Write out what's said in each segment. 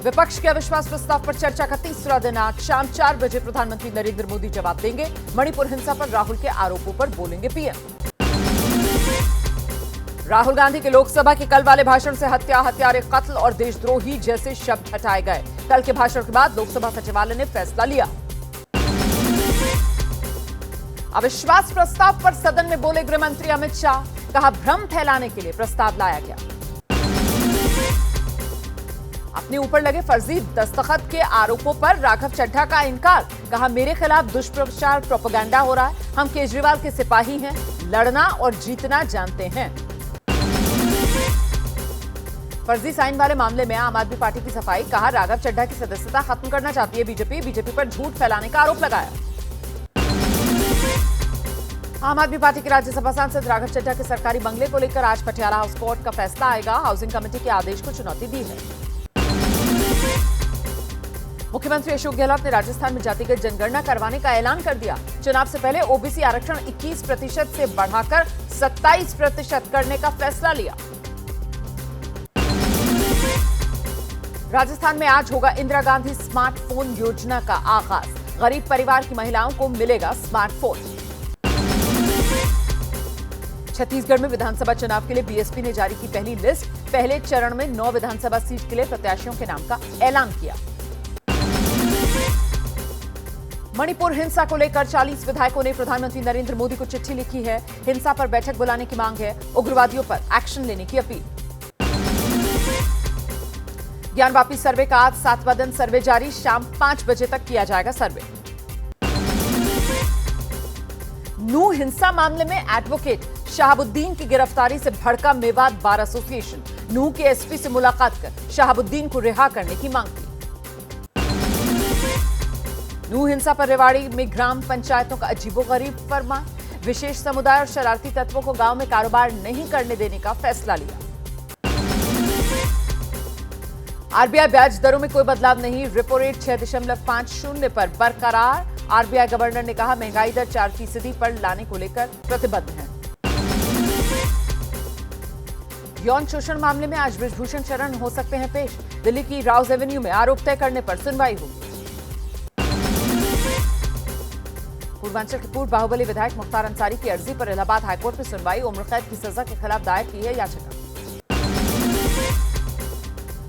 विपक्ष के अविश्वास प्रस्ताव पर चर्चा का तीसरा दिन आज शाम 4 बजे प्रधानमंत्री नरेंद्र मोदी जवाब देंगे। मणिपुर हिंसा पर राहुल के आरोपों पर बोलेंगे पीएम। राहुल गांधी के लोकसभा के कल वाले भाषण से हत्या, हत्यारे, कत्ल और देशद्रोही जैसे शब्द हटाए गए। कल के भाषण के बाद लोकसभा सचिवालय ने फैसला लिया। अविश्वास प्रस्ताव पर सदन में बोले गृह मंत्री अमित शाह, कहा भ्रम फैलाने के लिए प्रस्ताव लाया गया। अपने ऊपर लगे फर्जी दस्तखत के आरोपों पर राघव चड्ढा का इनकार, कहा मेरे खिलाफ दुष्प्रचार प्रोपेगेंडा हो रहा है। हम केजरीवाल के सिपाही हैं, लड़ना और जीतना जानते हैं। फर्जी साइन वाले मामले में आम आदमी पार्टी की सफाई, कहा राघव चड्ढा की सदस्यता खत्म करना चाहती है बीजेपी पर झूठ फैलाने का आरोप लगाया। आम आदमी पार्टी के राज्यसभा सांसद राघव चड्ढा के सरकारी बंगले को लेकर आज पटियाला हाउस कोर्ट का फैसला आएगा। हाउसिंग कमेटी के आदेश को चुनौती दी है। मुख्यमंत्री अशोक गहलोत ने राजस्थान में जातिगत जनगणना करवाने का ऐलान कर दिया। चुनाव से पहले ओबीसी आरक्षण 21% से बढ़ाकर 27% करने का फैसला लिया। राजस्थान में आज होगा इंदिरा गांधी स्मार्टफोन योजना का आगाज। गरीब परिवार की महिलाओं को मिलेगा स्मार्टफोन। छत्तीसगढ़ में विधानसभा चुनाव के लिए बीएसपी ने जारी की पहली लिस्ट। पहले चरण में 9 विधानसभा सीट के लिए प्रत्याशियों के नाम का ऐलान किया। मणिपुर हिंसा को लेकर 40 विधायकों ने प्रधानमंत्री नरेंद्र मोदी को चिट्ठी लिखी है। हिंसा पर बैठक बुलाने की मांग है। उग्रवादियों पर एक्शन लेने की अपील। ज्ञानवापी सर्वे का आज 7वां दिन सर्वे जारी। शाम 5 बजे तक किया जाएगा सर्वे। नूह हिंसा मामले में एडवोकेट शहाबुद्दीन की गिरफ्तारी से भड़का मेवात बार एसोसिएशन। नूह के एसपी से मुलाकात कर शहाबुद्दीन को रिहा करने की मांग की। नूह हिंसा पर रेवाड़ी में ग्राम पंचायतों का अजीबोगरीब फरमान। विशेष समुदाय और शरारती तत्वों को गांव में कारोबार नहीं करने देने का फैसला लिया। आरबीआई ब्याज दरों में कोई बदलाव नहीं। रेपो रेट 6.50 पर बरकरार। आरबीआई गवर्नर ने कहा महंगाई दर 4% पर लाने को लेकर प्रतिबद्ध है। यौन शोषण मामले में आज बृजभूषण शरण हो सकते हैं पेश। दिल्ली की राउज एवेन्यू में आरोप तय करने पर सुनवाई होगी। पूर्वांचल के पूर्व बाहुबली विधायक मुख्तार अंसारी की अर्जी पर इलाहाबाद हाईकोर्ट में सुनवाई। उम्र कैद की सजा के खिलाफ दायर की है याचिका।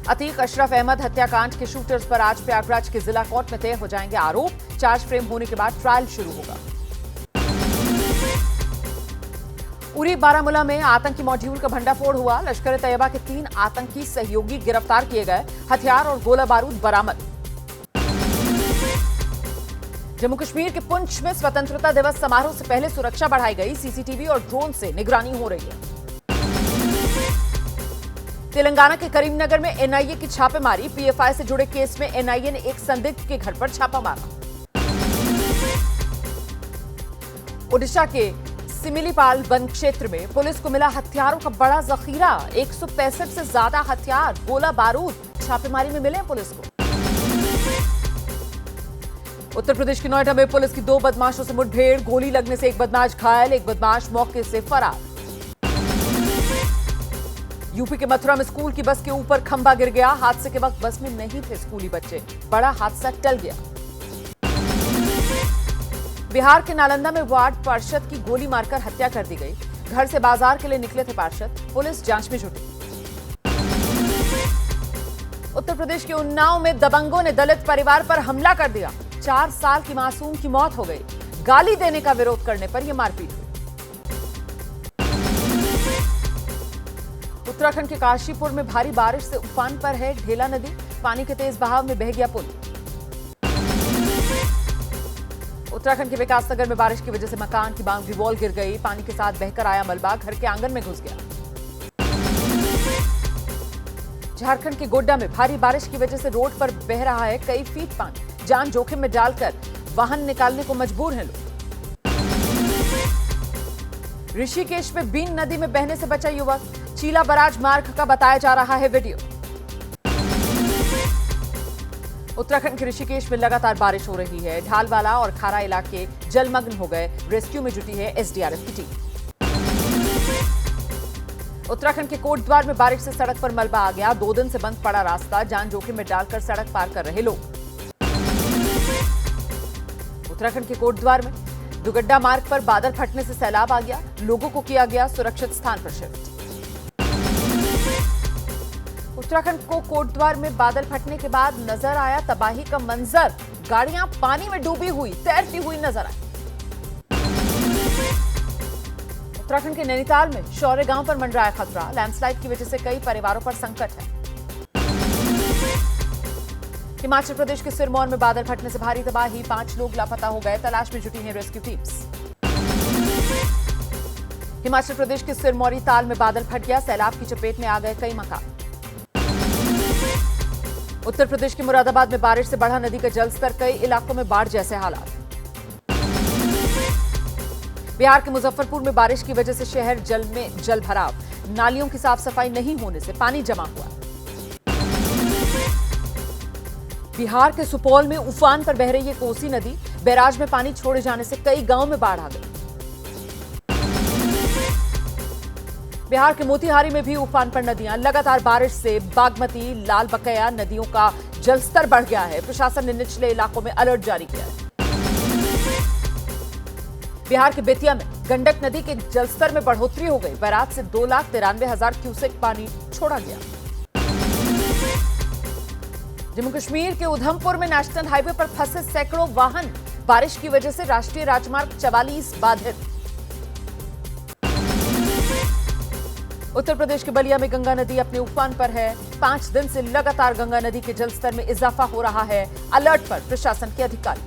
अतीक अशरफ अहमद हत्याकांड के शूटर्स पर आज प्रयागराज के जिला कोर्ट में तय हो जाएंगे आरोप। चार्ज फ्रेम होने के बाद ट्रायल शुरू होगा। उरी बारामूला में आतंकी मॉड्यूल का भंडाफोड़ हुआ। लश्कर तैयबा के 3 आतंकी सहयोगी गिरफ्तार किए गए। हथियार और गोला बारूद बरामद। जम्मू कश्मीर के पुंछ में स्वतंत्रता दिवस समारोह से पहले सुरक्षा बढ़ाई गई। सीसीटीवी और ड्रोन से निगरानी हो रही है। तेलंगाना के करीमनगर में एनआईए की छापेमारी। पीएफआई से जुड़े केस में एनआईए ने एक संदिग्ध के घर पर छापा मारा। ओडिशा के सिमिलीपाल वन क्षेत्र में पुलिस को मिला हथियारों का बड़ा जखीरा। 165 से ज्यादा हथियार, गोला बारूद छापेमारी में मिले पुलिस को। उत्तर प्रदेश के नोएडा में पुलिस की 2 बदमाशों से मुठभेड़। गोली लगने से एक बदमाश घायल, एक बदमाश मौके से फरार। यूपी के मथुरा में स्कूल की बस के ऊपर खंभा गिर गया। हादसे के वक्त बस में नहीं थे स्कूली बच्चे। बड़ा हादसा टल गया। बिहार के नालंदा में वार्ड पार्षद की गोली मारकर हत्या कर दी गई। घर से बाजार के लिए निकले थे पार्षद। पुलिस जांच में जुटी। उत्तर प्रदेश के उन्नाव में दबंगों ने दलित परिवार पर हमला कर दिया। 4 साल की मासूम की मौत हो गई। गाली देने का विरोध करने पर यह मारपीट हुई। उत्तराखंड के काशीपुर में भारी बारिश से उफान पर है ढेला नदी। पानी के तेज बहाव में बह गया पुल। उत्तराखंड के विकासनगर में बारिश की वजह से मकान की बाउंड्री वॉल गिर गई। पानी के साथ बहकर आया मलबा घर के आंगन में घुस गया। झारखंड के गोड्डा में भारी बारिश की वजह से रोड पर बह रहा है कई फीट पानी। जान जोखिम में डालकर वाहन निकालने को मजबूर हैं लोग। ऋषिकेश में बीन नदी में बहने से बचा युवक। चीला बराज मार्ग का बताया जा रहा है वीडियो। उत्तराखंड के ऋषिकेश में लगातार बारिश हो रही है। ढालवाला और खारा इलाके जलमग्न हो गए। रेस्क्यू में जुटी है एसडीआरएफ की टीम। उत्तराखंड के कोटद्वार में बारिश से सड़क पर मलबा आ गया। 2 दिन से बंद पड़ा रास्ता, जान जोखिम में डालकर सड़क पार कर रहे लोग। उत्तराखंड के कोटद्वार में दुगड्डा मार्ग पर बादल फटने से सैलाब आ गया। लोगों को किया गया सुरक्षित स्थान पर शिफ्ट। उत्तराखंड को कोटद्वार में बादल फटने के बाद नजर आया तबाही का मंजर। गाड़ियां पानी में डूबी हुई, तैरती हुई नजर आई। उत्तराखंड के नैनीताल में शौर्य गांव पर मंडराया खतरा। लैंडस्लाइड की वजह से कई परिवारों पर संकट है। हिमाचल प्रदेश के सिरमौर में बादल फटने से भारी तबाही। 5 लोग लापता हो गए, तलाश में जुटी हैं रेस्क्यू टीम्स। हिमाचल प्रदेश के सिरमौरी ताल में बादल फट गया। सैलाब की चपेट में आ गए कई मकान। उत्तर प्रदेश के मुरादाबाद में बारिश से बढ़ा नदी का जलस्तर। कई इलाकों में बाढ़ जैसे हालात। बिहार के मुजफ्फरपुर में बारिश की वजह से शहर में जल भराव। नालियों की साफ सफाई नहीं होने से पानी जमा हुआ। बिहार के सुपौल में उफान पर बह रही है कोसी नदी। बैराज में पानी छोड़े जाने से कई गांवों में बाढ़ आ गई। बिहार के मोतिहारी में भी उफान पर नदियां। लगातार बारिश से बागमती, लाल बकैया नदियों का जलस्तर बढ़ गया है। प्रशासन ने निचले इलाकों में अलर्ट जारी किया है। बिहार के बेतिया में गंडक नदी के जलस्तर में बढ़ोतरी हो गई। बैराज से 2,93,000 क्यूसेक पानी छोड़ा गया। जम्मू कश्मीर के उधमपुर में नेशनल हाईवे पर फंसे सैकड़ों वाहन। बारिश की वजह से राष्ट्रीय राजमार्ग 44 बाधित। उत्तर प्रदेश के बलिया में गंगा नदी अपने उफान पर है। 5 दिन से लगातार गंगा नदी के जलस्तर में इजाफा हो रहा है। अलर्ट पर प्रशासन के अधिकारी।